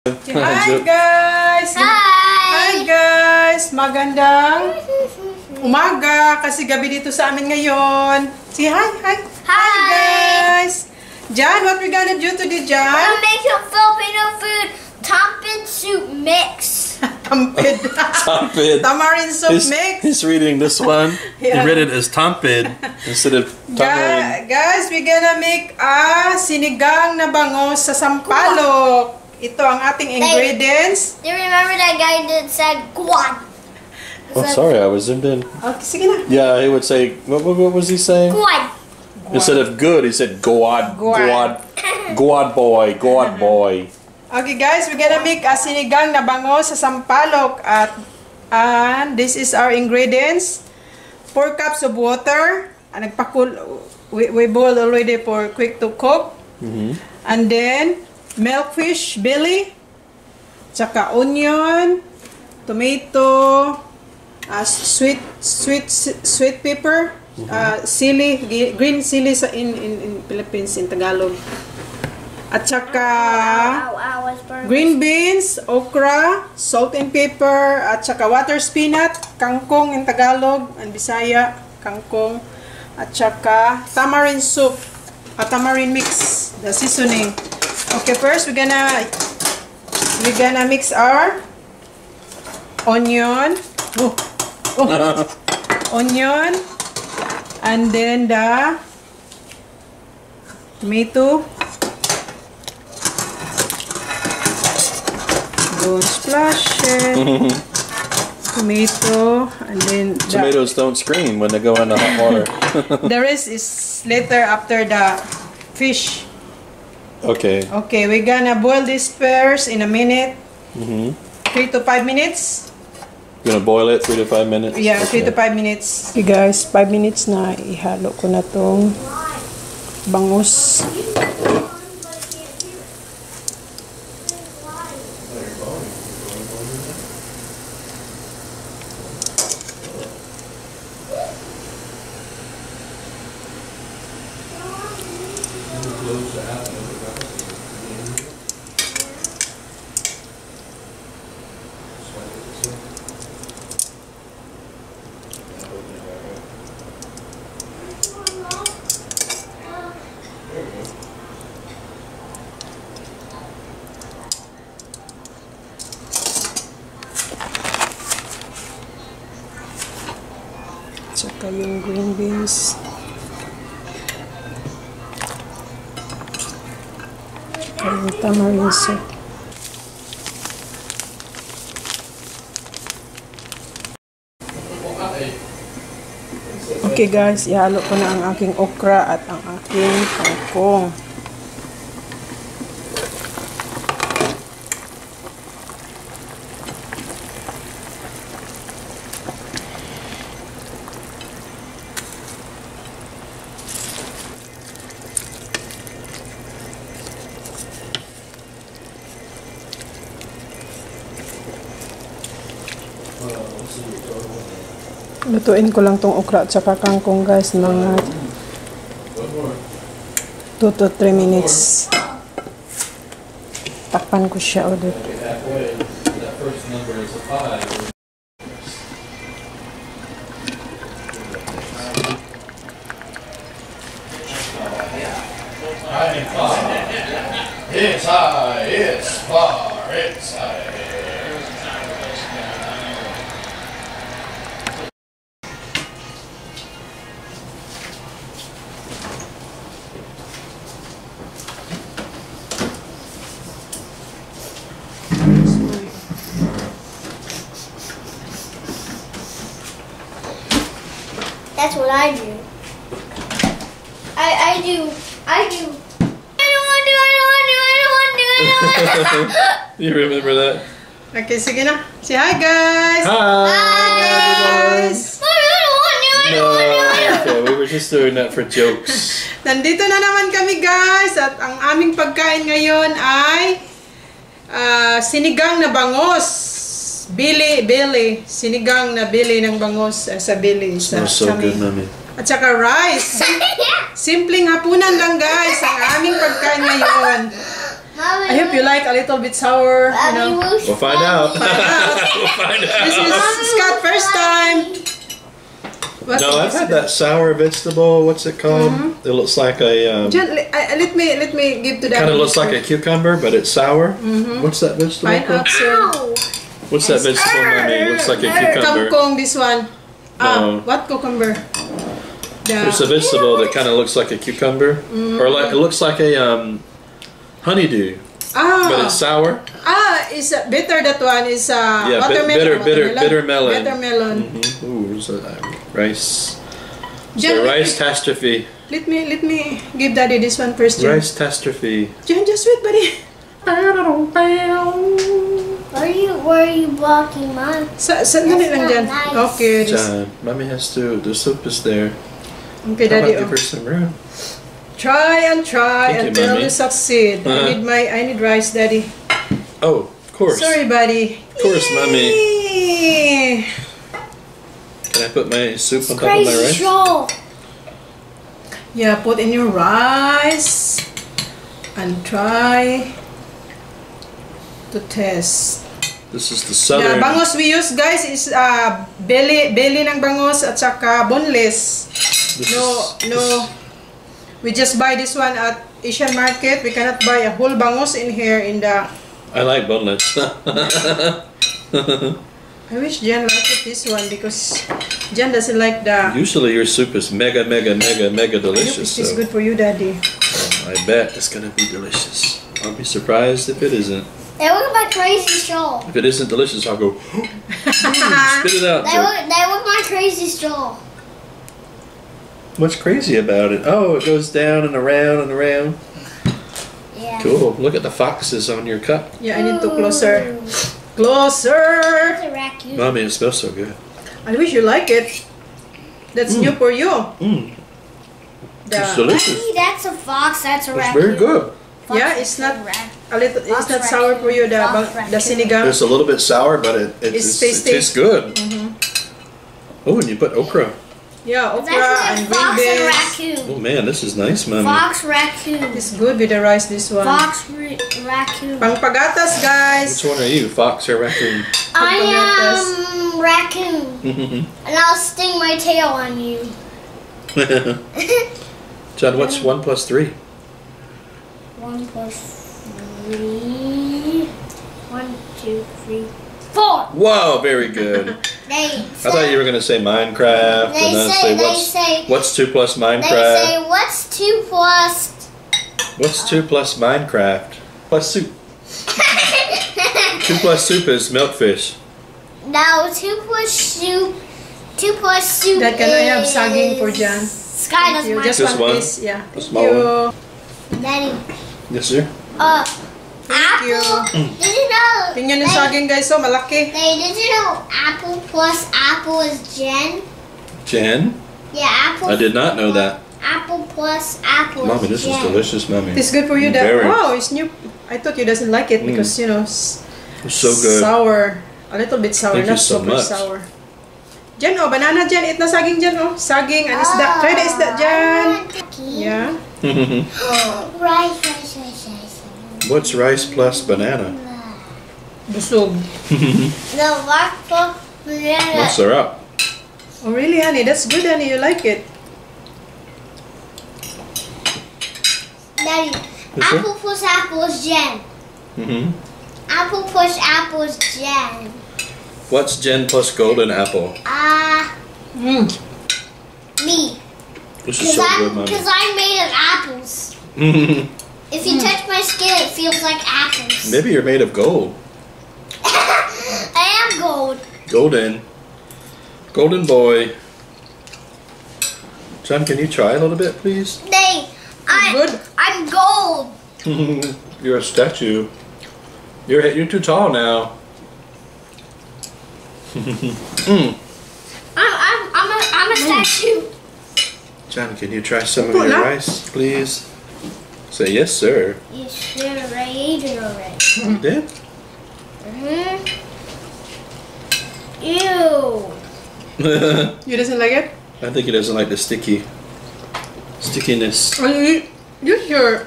Hi guys! Hi! Hi guys! Magandang umaga kasi gabi dito sa amin ngayon. Say hi! Hi! Hi guys! John, what we gonna do today, John? I'm gonna make some Filipino food, Tompin soup mix. Tampid. Tompid. Tamarind soup mix. He's reading this one. Yeah. He read it as tompid instead of tamarind. Guys, we gonna make a sinigang na bangus sa sampalok. Ito ang ating ingredients. Do you remember that guy that said guad? Oh, sorry, I was zoomed in. Okay, sige na. Yeah, he would say, what was he saying? Guad. Instead of good, he said goad, goad, goad boy, goad boy. Okay guys, we're gonna make a sinigang na bangus sa sampalok and this is our ingredients. 4 cups of water. We boiled already for quick to cook. And then milkfish belly, tsaka onion, tomato, sweet pepper, green chili in Philippines, in Tagalog. At saka green beans, okra, salt and pepper, at saka water spinach, kangkong in Tagalog and Bisaya, kangkong, at saka tamarind soup, tamarind mix, the seasoning. Okay, first we're gonna mix our onion, onion, and then the tomato. Don't splash it. Tomato, and then Tomatoes don't scream when they go in the hot water. the rest is later after the fish. Okay. Okay, we're gonna boil these pears in a minute. 3 to 5 minutes. You're gonna boil it 3 to 5 minutes? Yeah, okay. 3 to 5 minutes. Okay guys, 5 minutes na. Ihalo ko na tong bangus. Tsaka yung green beans. Tsaka yung tamarind soup. Okay guys, ihalo ko na ang aking okra at ang aking kangkong. Lutuin ko lang tong okra at saka kangkong guys, mga 2 to 3 minutes. Takpan ko siya ulit. It's high, it's far, it's high. That's what I do. I do. I don't want to. You remember that? Okay, sige na. Say hi guys! Hi guys! No, okay, we were just doing that for jokes. Nandito na naman kami guys at ang aming pagkain ngayon ay sinigang na bangus. Bili. Sinigang na bili ng bangus sa bili. Smells so good, Mami. At saka rice. Simpleng hapunan lang guys ang aming pagkain ngayon. I hope you like a little bit sour, you know. We'll find out. We'll find This out. is Scott's first time. What No, I've is had it? that sour vegetable. What's it called? It looks like a. John, let me give to that. Kind of looks like a cucumber, but it's sour. What's that vegetable called? Pineapple. What's that vegetable, Mommy? Looks like a cucumber. Kangkong, this one. No. What cucumber? There's a vegetable that kind of looks like a cucumber, or like it looks like a honeydew, but it's sour. It's bitter. That one is Yeah, watermelon. bitter melon. Bitter melon. Ooh, there's a rice. John, So rice catastrophe. let me give Daddy this one first. John. Rice catastrophe. John, just wait, buddy. Where are you blocking mine? Sandali lang not dyan. nice. Okay. John, Mommy has to. The soup is there. Okay, How Daddy. about give her some room? Try and try Thank you, until Mommy. you succeed. I need rice, Daddy. Oh, of course. Sorry, buddy. Of course, Mommy. Yay. Can I put my soup on top of my Crazy rice? show. Yeah, put in your rice and try to test. This is the The southern. bangus we use, guys, is belly ng bangus at saka boneless. This No. We just buy this one at Asian market. We cannot buy a whole bangus in here in the. I like boneless. I wish Jan liked this one because Jan doesn't like the. Usually your soup is mega I hope delicious. it is So good for you, Daddy. I bet it's gonna be delicious. I'll be surprised if it isn't. They look my crazy show. If it isn't delicious, I'll go spit it out. They look my crazy show. What's crazy about it? Oh, it goes down and around and around. Yeah. Cool. Look at the foxes on your cup. Yeah, I need to closer. Closer. It's a raccoon. Mommy, it smells so good. I wish you like it. That's new for you. Mmm. It's The, delicious. Hey, that's a fox. That's a It's raccoon. very good. Fox Yeah, is it's not a raccoon. a little. It's Fox not sour for you. The raccoon. sinigang. It's a little bit sour, but it It's it tasty. tastes good. Oh, and you put okra. Yeah, It's okra actually and a green fox and beans. raccoon. Oh man, this is nice, Mommy. Fox raccoon. It's good with the rice. This one. Raccoon. Pangpagatas, guys. Which one are you, fox or raccoon? I am raccoon, and I'll sting my tail on you. John, what's 1 plus 3? 1 plus 3. 1, 2, 3, 4. Whoa, very good. I thought you were gonna say Minecraft, and then say what's 2 plus They Minecraft? say what's 2 plus? What's 2 plus Minecraft? Plus soup. 2 plus soup is milkfish. No, 2 plus soup. 2 plus soup. That can I have is- saging for Jan? Sky does You mine. just Just one one? piece. Yeah. A Thank small you. Daddy. Yes, sir. Apple. you. Did you know? Tingnan yung saging, guys. So, malaki. Did you know apple plus apple is Jen? Jen? Yeah, apple. I did not know that. Apple plus apple Mommy, is this is Jen. delicious, Mommy. It's good for you. That Very. wow, it's new. I thought you doesn't like it because you know It's so good. sour, a little bit sour, Thank you not so super much. sour. Jan, oh, banana Jan, eat na saging Jan, oh, saging and isda. Try the isda Jan. Yeah. Rice. What's rice plus banana? Busog. The rock for banana. What's her up? Oh really, honey? That's good, honey. You like it? Daddy, Yes, sir? apple plus apple is Jen. Apple plus apple is Jen. What's Jen plus golden apple? Me. This is so good, Mommy. Because I'm made of apples. If you touch my skin, it feels like apples. Maybe you're made of gold. I am gold. Golden. Golden boy. John, can you try a little bit, please? Good. I'm gold. You're a statue. You're too tall now. I'm a statue. John, can you try some of your rice, please? Say yes, sir. You should have ate it already. You did? Ew. You doesn't like it? I think he doesn't like the stickiness. Oh, use your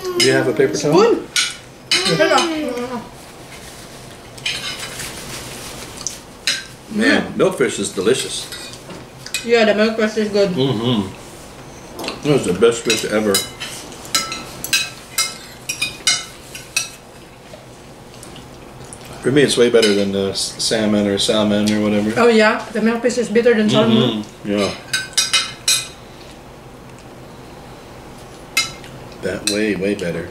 Do you have a paper towel? Spoon. Man, milkfish is delicious. Yeah, the milkfish is good. That was the best fish ever. For me, it's way better than the salmon or whatever. Oh yeah, the milkfish is better than salmon. Yeah. That way better.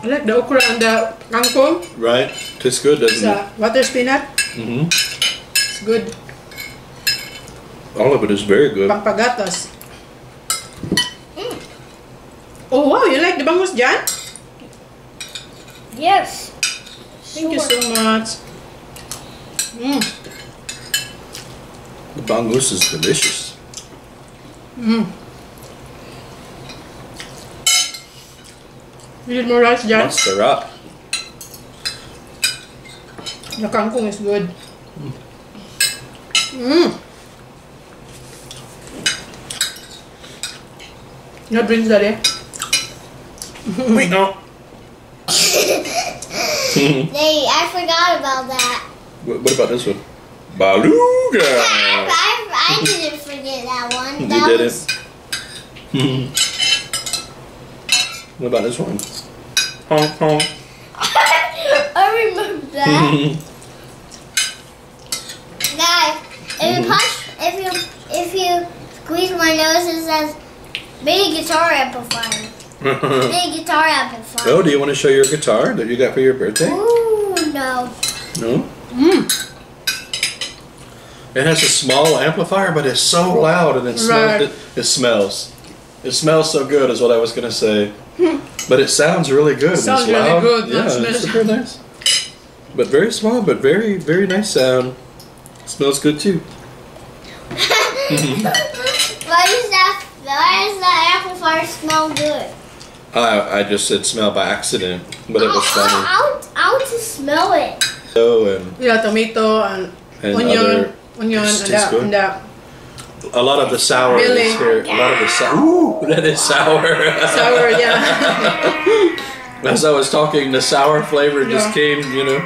I like the okra and the kangkong. Right? Tastes good, doesn't it? Water spinach. It's good. All of it is very good. Pampagatas. Oh wow, you like the bangus, Jan? Yes. Thank you so much. The bangus is delicious. You need more rice, Jan? Stir up. The kangkong is good. No drinks, Daddy? Wait, no. I forgot about that. What about this one? Beluga. I didn't forget that one. You That didn't. was- What about this one? Honk honk. I remember that. Guys, if you squeeze my nose, it says mini guitar amplifier. Mini guitar amplifier. Oh, do you want to show your guitar that you got for your birthday? Ooh, no. No? It has a small amplifier, but it's so loud and it smells. It smells so good is what I was going to say. But it sounds really good. Sounds it's loud. really good. Yeah, it's super nice. But very small, but very, very nice sound. Smells good too. Why does that amplifier smell good? I just said smell by accident, but it was funny. I want to smell it. And Yeah, tomato and onion, tastes good. and that. A lot of the sour Really? is here. A lot of the sour. Ooh, that is sour. Sour, yeah. As I was talking, the sour flavor just came, you know.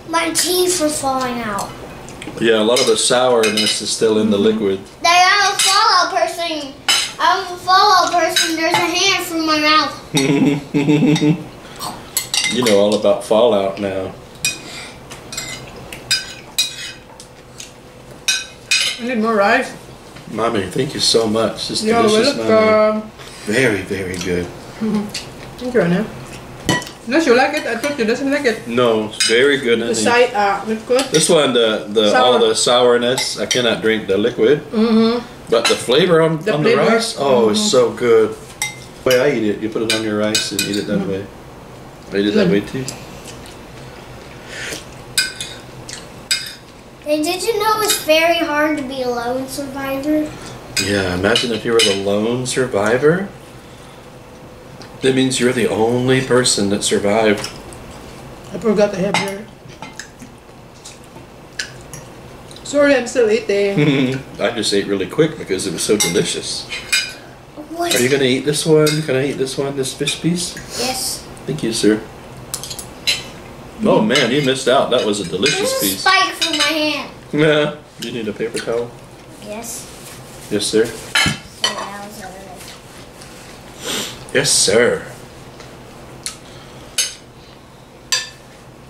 My teeth are falling out. Yeah, a lot of the sourness is still in the liquid. I'm a Fallout person. There's a hand through my mouth. You know all about Fallout now. I need more rice. Mommy, thank you so much. This You're delicious, Mommy. welcome. Very, very good. Thank you, Anna. Unless you like it, I thought you doesn't like it. No, it's very good. The side, it's good. This one, all the sourness, I cannot drink the liquid. But the flavor on the rice, it's so good. The way I eat it, you put it on your rice and eat it that way. I eat it that way too. And did you know it's very hard to be a lone survivor? Yeah, imagine if you were the lone survivor. That means you're the only person that survived. I forgot to have your. Sorry, I'm still eating. I just ate really quick because it was so delicious. What? Are you going to eat this one? Can I eat this one, this fish piece? Yes. Thank you, sir. Oh man, you missed out. That was a delicious There's a piece. spike from my hand. Yeah. You need a paper towel? Yes. Yes, sir. So that was Yes, sir.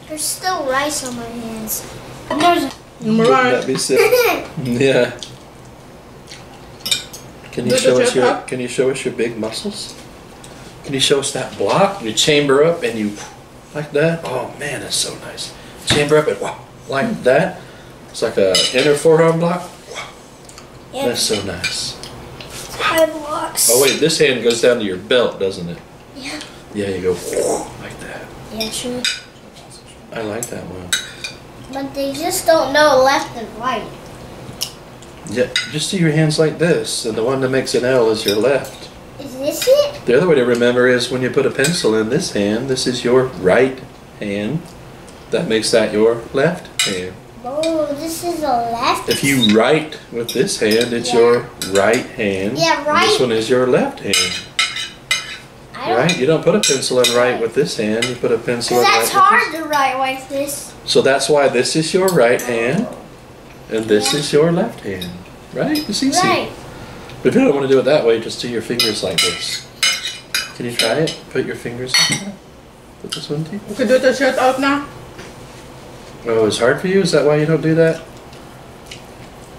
There's still rice on my hands. And there's Number Wouldn't one. that be sick? Yeah. Can you Look show at us your your cup. Can you show us your big muscles? Can you show us that block? You chamber up and you like that. Oh man, that's so nice. Chamber up and like that. It's like a inner forearm block. yeah, That's so nice. 5 blocks. Oh wait, this hand goes down to your belt, doesn't it? Yeah. Yeah, you go like that. Yeah, true. I like that one. But they just don't know left and right. Yeah, just do your hands like this, and the one that makes an L is your left. Is this it? The other way to remember is when you put a pencil in this hand, this is your right hand. That makes that your left hand. Oh, this this is the left. If you write with this hand, it's your right hand. Yeah, right. And this one is your left hand. Right? You don't put a pencil in right with this hand. You put a pencil in right Because that's hard to write like this. So that's why this is your right hand, and this is your left hand. Right? It's easy. Right. But if you don't want to do it that way, just do your fingers like this. Can you try it? Put your fingers like that. Put this one too. You can do the shirt out now. Oh, it's hard for you? Is that why you don't do that?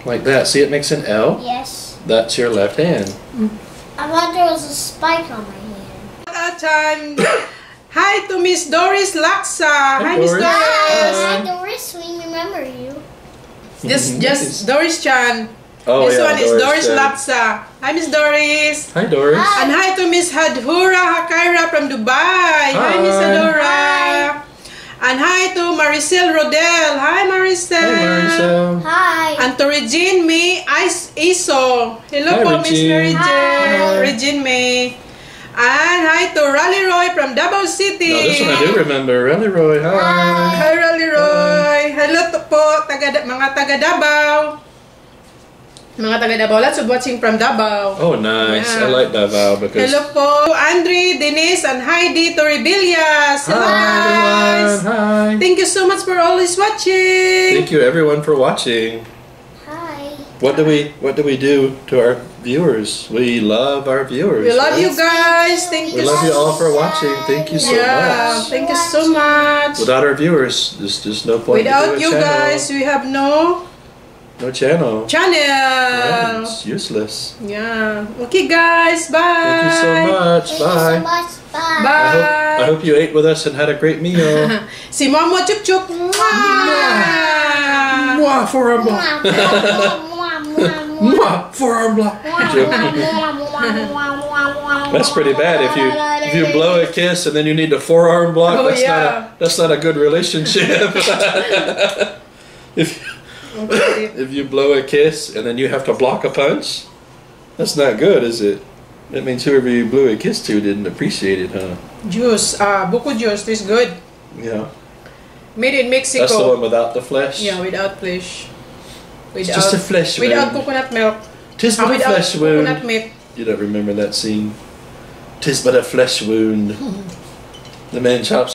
Like that. See, it makes an L? Yes. That's your left hand. I thought there was a spike on my hand. Time. Hi to Miss Doris Laksa. Hi, Miss Doris. Doris. Hi, Doris. We remember you. Just Doris Chan. Oh, This yeah, one is Doris Chan. Laksa. Hi, Miss Doris. Hi, Doris. Hi. And hi to Miss Hadhura Hakaira from Dubai. Hi, Miss Hi. Hadhura. And hi to Maricel Rodel. Hi, Maricel. Hi, Maricel. Hi. And to Regine May Iso. Hello Hi, po, Miss Regine. Regine. Hi. Regine May. And hi to Rally Roy from Davao City. No, this one I do remember. Rally Roy. Hi. Hi, Rally Roy. Hello to po, mga taga Davao. Mga taga Davao. Lots of watching from Davao. Oh, nice. Yeah. I like Davao because... Hello po, Andre, Denise, and Heidi Torribillas. Hello, guys. Hi. Thank you so much for always watching. Thank you, everyone, for watching. Hi. What do we do to our viewers? We love our viewers. We love right? you guys. Thank We you. love you all for watching. Thank you so Yeah, much. thank you so much. Without our viewers, there's no point. Without to do a you channel. guys, we have no No channel. Yeah, channel. it's useless. Yeah. Okay, guys. Bye. Thank you so much. Thank you Bye. so much. Bye. Bye. I hope you ate with us and had a great meal. Si Mama Chup Chup. Mwah. Mwah, forearm block. Mwah, mwah, mwah, mwah, mwah. Mwah, forearm block. That's pretty bad. If you blow a kiss and then you need a forearm block, Oh, that's not a good relationship. If you blow a kiss and then you have to block a punch, that's not good, is it? That means whoever you blew a kiss to didn't appreciate it, huh? Juice. Buko juice. This is good. Yeah. Made in Mexico. That's the one without the flesh. Yeah, without flesh. It's just a flesh wound. Without coconut milk. Tis but a Without flesh wound. coconut milk. You don't remember that scene? Tis but a flesh wound. The man chops